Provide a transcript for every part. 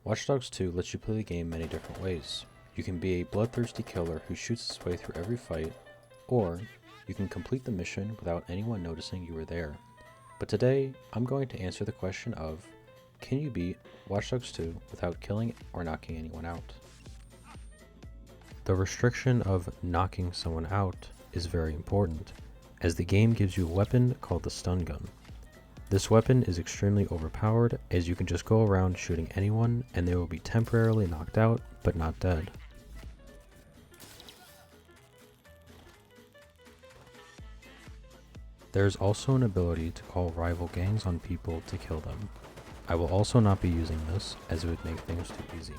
Watch Dogs 2 lets you play the game many different ways. You can be a bloodthirsty killer who shoots his way through every fight, or you can complete the mission without anyone noticing you were there. But today, I'm going to answer the question of, can you beat Watch Dogs 2 without killing or knocking anyone out? The restriction of knocking someone out is very important, as the game gives you a weapon called the stun gun. This weapon is extremely overpowered, as you can just go around shooting anyone and they will be temporarily knocked out, but not dead. There is also an ability to call rival gangs on people to kill them. I will also not be using this, as it would make things too easy.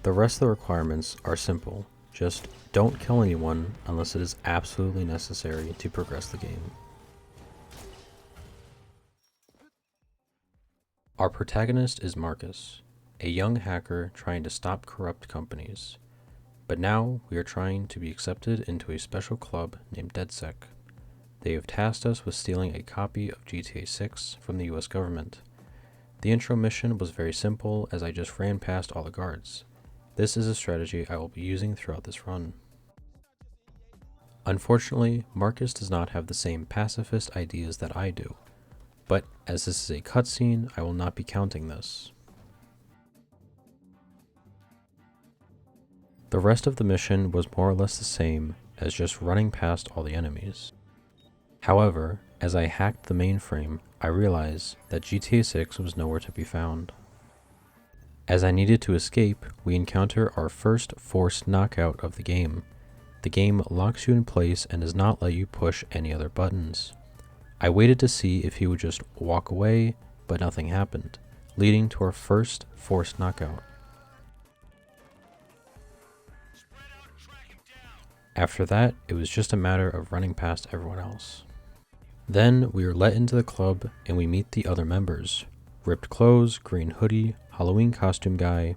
The rest of the requirements are simple. Just don't kill anyone unless it is absolutely necessary to progress the game. Our protagonist is Marcus, a young hacker trying to stop corrupt companies. But now we are trying to be accepted into a special club named DedSec. They have tasked us with stealing a copy of GTA 6 from the US government. The intro mission was very simple, as I just ran past all the guards. This is a strategy I will be using throughout this run. Unfortunately, Marcus does not have the same pacifist ideas that I do, but as this is a cutscene, I will not be counting this. The rest of the mission was more or less the same as just running past all the enemies. However, as I hacked the mainframe, I realized that GTA 6 was nowhere to be found. As I needed to escape, we encounter our first forced knockout of the game. The game locks you in place and does not let you push any other buttons. I waited to see if he would just walk away, but nothing happened, leading to our first forced knockout. After that, it was just a matter of running past everyone else. Then we are let into the club and we meet the other members. Ripped clothes, green hoodie, Halloween costume guy,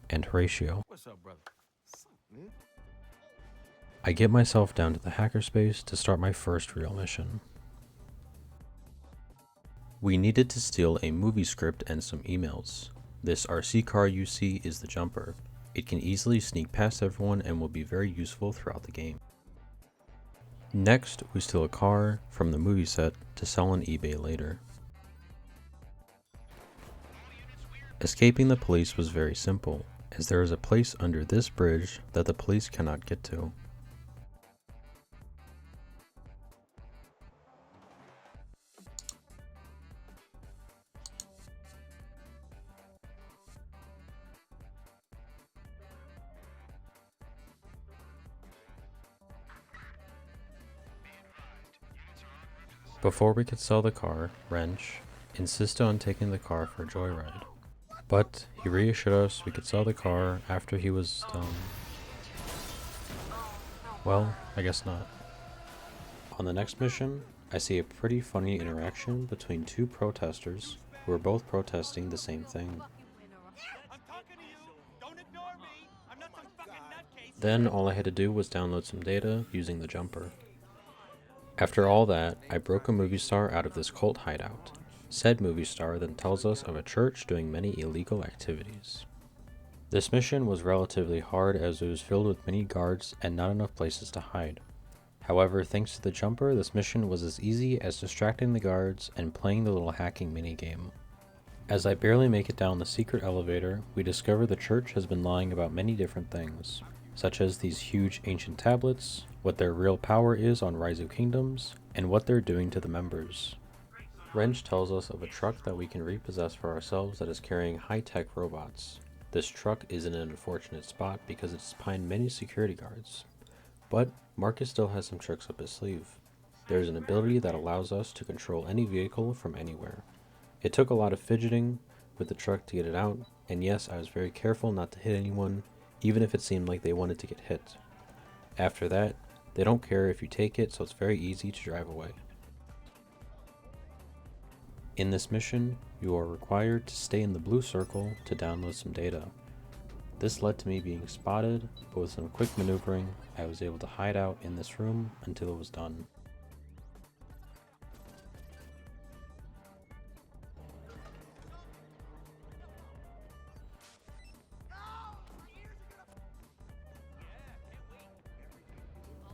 and Horatio. What's up, brother? What's up, man? I get myself down to the hackerspace to start my first real mission. We needed to steal a movie script and some emails. This RC car you see is the jumper. It can easily sneak past everyone and will be very useful throughout the game. Next, we steal a car from the movie set to sell on eBay later. Escaping the police was very simple, as there is a place under this bridge that the police cannot get to. Before we could sell the car, Wrench insisted on taking the car for a joyride. But he reassured us we could sell the car after he was done. Well, I guess not. On the next mission, I see a pretty funny interaction between two protesters who are both protesting the same thing. Then all I had to do was download some data using the jumper. After all that, I broke a movie star out of this cult hideout. Said movie star then tells us of a church doing many illegal activities. This mission was relatively hard as it was filled with many guards and not enough places to hide. However, thanks to the jumper, this mission was as easy as distracting the guards and playing the little hacking minigame. As I barely make it down the secret elevator, we discover the church has been lying about many different things, such as these huge ancient tablets, what their real power is on Rise of Kingdoms, and what they're doing to the members. Wrench tells us of a truck that we can repossess for ourselves that is carrying high-tech robots. This truck is in an unfortunate spot because it's behind many security guards. But Marcus still has some tricks up his sleeve. There is an ability that allows us to control any vehicle from anywhere. It took a lot of fidgeting with the truck to get it out, and yes, I was very careful not to hit anyone, even if it seemed like they wanted to get hit. After that, they don't care if you take it, so it's very easy to drive away. In this mission, you are required to stay in the blue circle to download some data. This led to me being spotted, but with some quick maneuvering, I was able to hide out in this room until it was done.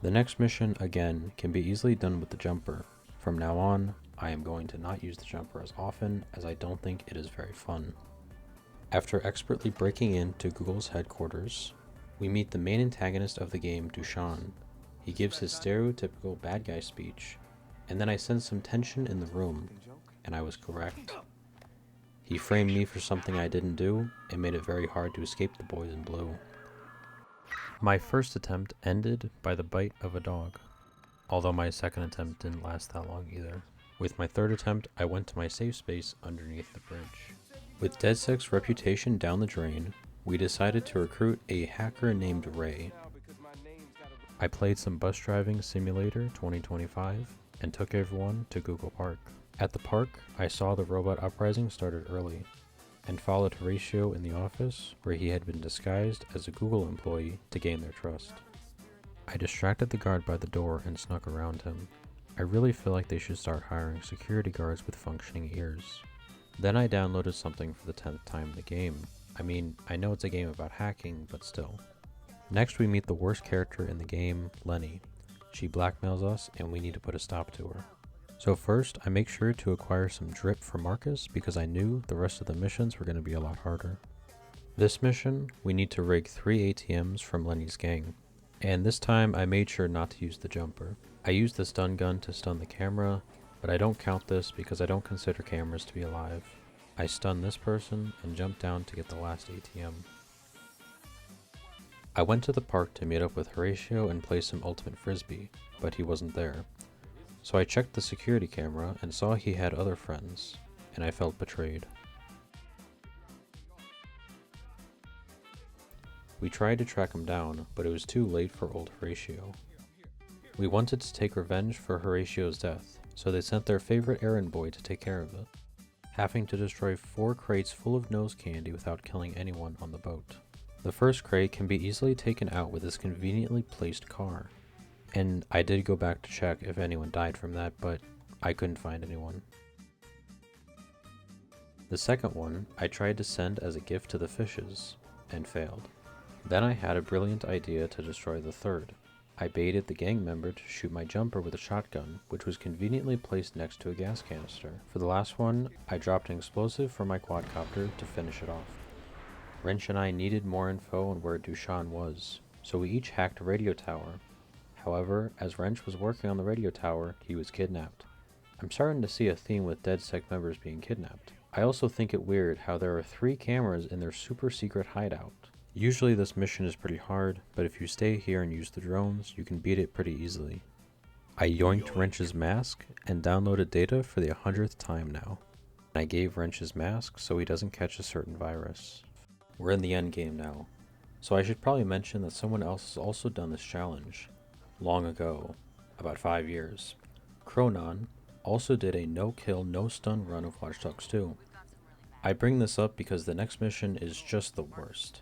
The next mission, again, can be easily done with the jumper. From now on, I am going to not use the jumper as often as I don't think it is very fun. After expertly breaking into Google's headquarters, we meet the main antagonist of the game, Dushan. He gives his stereotypical bad guy speech, and then I sense some tension in the room, and I was correct. He framed me for something I didn't do, and made it very hard to escape the boys in blue. My first attempt ended by the bite of a dog, although my second attempt didn't last that long either. With my third attempt, I went to my safe space underneath the bridge. With DedSec's reputation down the drain, we decided to recruit a hacker named Ray. I played some Bus Driving Simulator 2025 and took everyone to Google Park. At the park, I saw the robot uprising started early, and followed Horatio in the office where he had been disguised as a Google employee to gain their trust. I distracted the guard by the door and snuck around him. I really feel like they should start hiring security guards with functioning ears. Then I downloaded something for the 10th time in the game. I mean, I know it's a game about hacking, but still. Next we meet the worst character in the game, Lenny. She blackmails us and we need to put a stop to her. So first, I make sure to acquire some drip for Marcus because I knew the rest of the missions were going to be a lot harder. This mission, we need to rig 3 ATMs from Lenny's gang. And this time I made sure not to use the jumper. I used the stun gun to stun the camera, but I don't count this because I don't consider cameras to be alive. I stunned this person and jumped down to get the last ATM. I went to the park to meet up with Horatio and play some Ultimate Frisbee, but he wasn't there. So I checked the security camera and saw he had other friends, and I felt betrayed. We tried to track him down, but it was too late for old Horatio. We wanted to take revenge for Horatio's death, so they sent their favorite errand boy to take care of it, having to destroy 4 crates full of nose candy without killing anyone on the boat. The first crate can be easily taken out with this conveniently placed car. And I did go back to check if anyone died from that, but I couldn't find anyone. The second one I tried to send as a gift to the fishes, and failed. Then I had a brilliant idea to destroy the third. I baited the gang member to shoot my jumper with a shotgun, which was conveniently placed next to a gas canister. For the last one, I dropped an explosive from my quadcopter to finish it off. Wrench and I needed more info on where Dushan was, so we each hacked a radio tower. However, as Wrench was working on the radio tower, he was kidnapped. I'm starting to see a theme with DedSec members being kidnapped. I also think it weird how there are 3 cameras in their super secret hideout. Usually this mission is pretty hard, but if you stay here and use the drones, you can beat it pretty easily. I yoinked Wrench's mask and downloaded data for the 100th time now. I gave Wrench his mask so he doesn't catch a certain virus. We're in the end game now, so I should probably mention that someone else has also done this challenge. Long ago, about 5 years, Cronon also did a no-kill, no-stun run of Watch Dogs 2. I bring this up because the next mission is just the worst.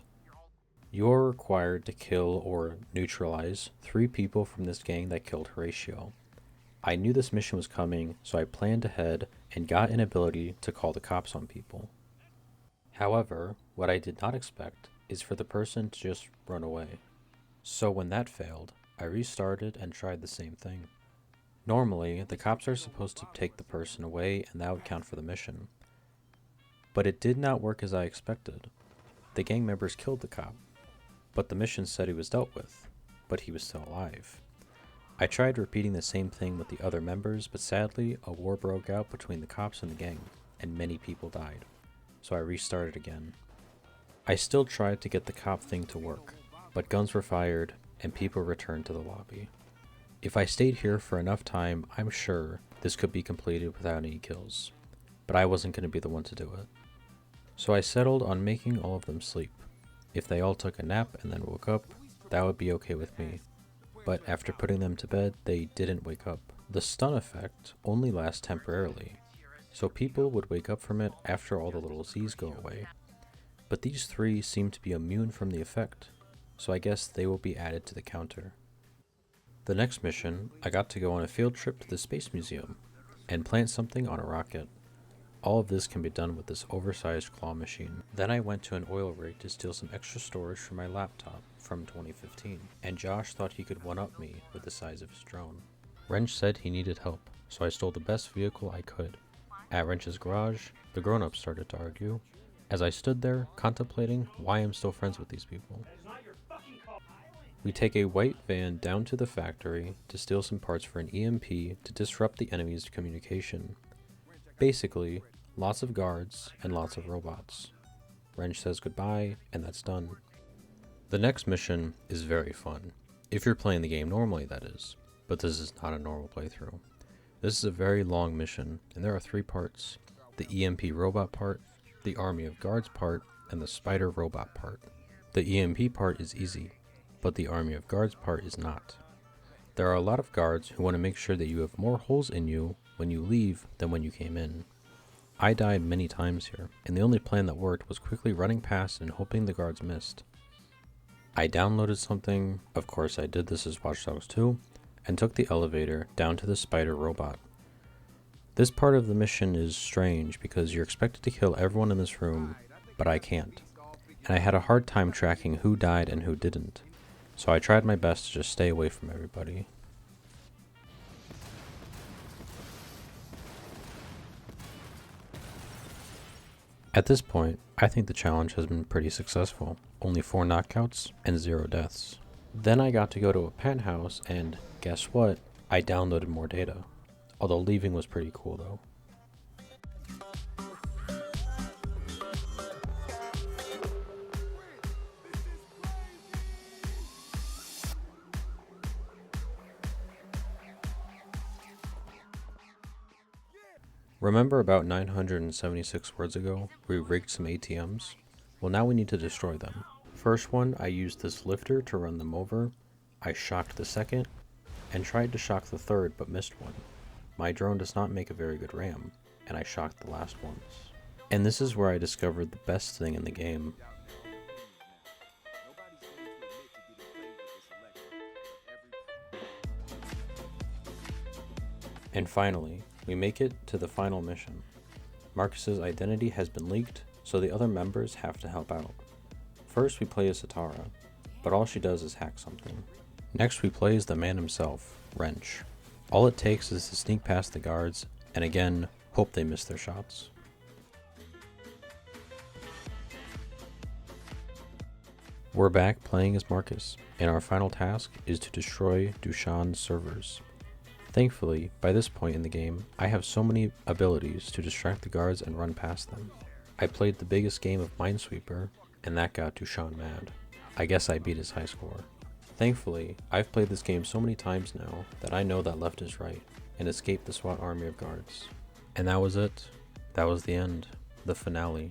You are required to kill or neutralize 3 people from this gang that killed Horatio. I knew this mission was coming, so I planned ahead and got an ability to call the cops on people. However, what I did not expect is for the person to just run away. So when that failed, I restarted and tried the same thing. Normally, the cops are supposed to take the person away and that would count for the mission. But it did not work as I expected. The gang members killed the cop, but the mission said he was dealt with, but he was still alive. I tried repeating the same thing with the other members, but sadly, a war broke out between the cops and the gang, and many people died. So I restarted again. I still tried to get the cop thing to work, but guns were fired, and people returned to the lobby. If I stayed here for enough time, I'm sure this could be completed without any kills, but I wasn't going to be the one to do it. So I settled on making all of them sleep. If they all took a nap and then woke up, that would be okay with me. But after putting them to bed, they didn't wake up. The stun effect only lasts temporarily, so people would wake up from it after all the little Z's go away. But these 3 seem to be immune from the effect, so I guess they will be added to the counter. The next mission, I got to go on a field trip to the Space Museum and plant something on a rocket. All of this can be done with this oversized claw machine. Then I went to an oil rig to steal some extra storage for my laptop from 2015, and Josh thought he could one-up me with the size of his drone. Wrench said he needed help, so I stole the best vehicle I could. At Wrench's garage, the grown-ups started to argue, as I stood there contemplating why I'm still friends with these people. We take a white van down to the factory to steal some parts for an EMP to disrupt the enemy's communication. Basically, lots of guards and lots of robots. Wrench says goodbye, and that's done. The next mission is very fun. If you're playing the game normally, that is. But this is not a normal playthrough. This is a very long mission, and there are 3 parts. The EMP robot part, the Army of Guards part, and the Spider robot part. The EMP part is easy, but the Army of Guards part is not. There are a lot of guards who want to make sure that you have more holes in you when you leave than when you came in. I died many times here, and the only plan that worked was quickly running past and hoping the guards missed. I downloaded something, of course I did this as Watch Dogs 2, and took the elevator down to the Spider robot. This part of the mission is strange because you're expected to kill everyone in this room, but I can't. And I had a hard time tracking who died and who didn't, so I tried my best to just stay away from everybody. At this point, I think the challenge has been pretty successful. Only 4 knockouts and 0 deaths. Then I got to go to a penthouse and, guess what? I downloaded more data. Although leaving was pretty cool though. Remember about 976 words ago, we rigged some ATMs? Well, now we need to destroy them. First one, I used this lifter to run them over. I shocked the second, and tried to shock the third but missed one. My drone does not make a very good RAM, and I shocked the last ones. And this is where I discovered the best thing in the game. And finally, we make it to the final mission. Marcus's identity has been leaked, so the other members have to help out. First we play as Satara, but all she does is hack something. Next we play as the man himself, Wrench. All it takes is to sneak past the guards, and again, hope they miss their shots. We're back playing as Marcus, and our final task is to destroy Dushan's servers. Thankfully, by this point in the game, I have so many abilities to distract the guards and run past them. I played the biggest game of Minesweeper, and that got Dushan mad. I guess I beat his high score. Thankfully, I've played this game so many times now that I know that left is right, and escaped the SWAT army of guards. And that was it. That was the end. The finale.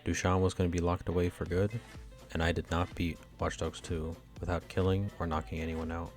Dushan was going to be locked away for good, and I did not beat Watch Dogs 2 without killing or knocking anyone out.